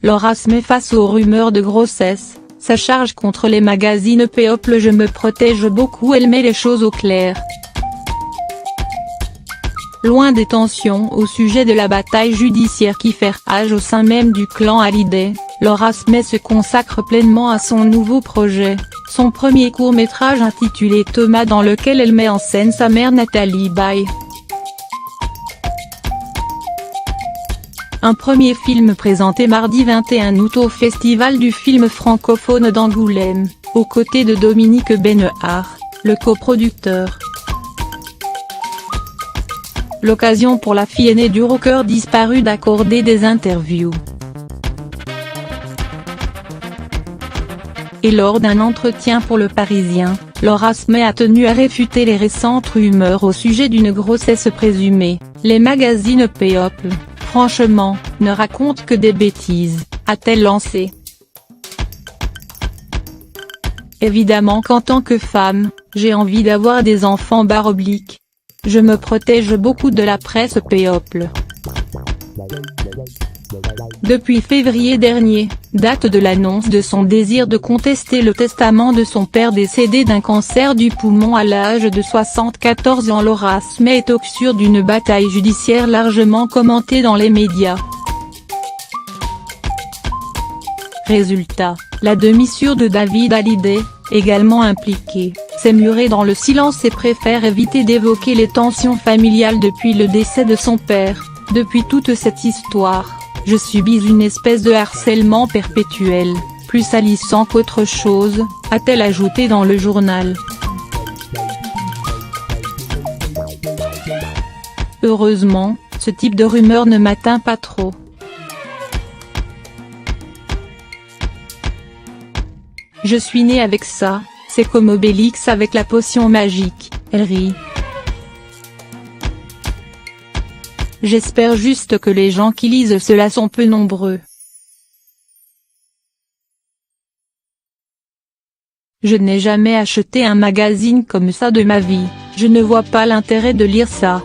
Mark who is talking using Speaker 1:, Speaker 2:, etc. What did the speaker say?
Speaker 1: Laura se met face aux rumeurs de grossesse, sa charge contre les magazines People. Je me protège beaucoup, elle met les choses au clair. Loin des tensions au sujet de la bataille judiciaire qui fait rage au sein même du clan Hallyday, Laura Smith se consacre pleinement à son nouveau projet, son premier court-métrage intitulé Thomas, dans lequel elle met en scène sa mère Nathalie Baye. Un premier film présenté mardi 21 août au Festival du film francophone d'Angoulême, aux côtés de Dominique Benehart, le coproducteur. L'occasion pour la fille aînée du rocker disparu d'accorder des interviews. Et lors d'un entretien pour Le Parisien, Laura Smith a tenu à réfuter les récentes rumeurs au sujet d'une grossesse présumée. Les magazines People, franchement, ne racontent que des bêtises, a-t-elle lancé. Évidemment qu'en tant que femme, j'ai envie d'avoir des enfants /. Je me protège beaucoup de la presse People. Depuis février dernier, date de l'annonce de son désir de contester le testament de son père décédé d'un cancer du poumon à l'âge de 74 ans, Laura Smith est au cœur d'une bataille judiciaire largement commentée dans les médias. Résultat, la demi-sœur de David Hallyday, également impliquée, s'est murée dans le silence et préfère éviter d'évoquer les tensions familiales depuis le décès de son père. Depuis toute cette histoire, je subis une espèce de harcèlement perpétuel, plus salissant qu'autre chose, a-t-elle ajouté dans le journal. Heureusement, ce type de rumeur ne m'atteint pas trop. Je suis née avec ça, c'est comme Obélix avec la potion magique, elle rit. J'espère juste que les gens qui lisent cela sont peu nombreux. Je n'ai jamais acheté un magazine comme ça de ma vie, je ne vois pas l'intérêt de lire ça.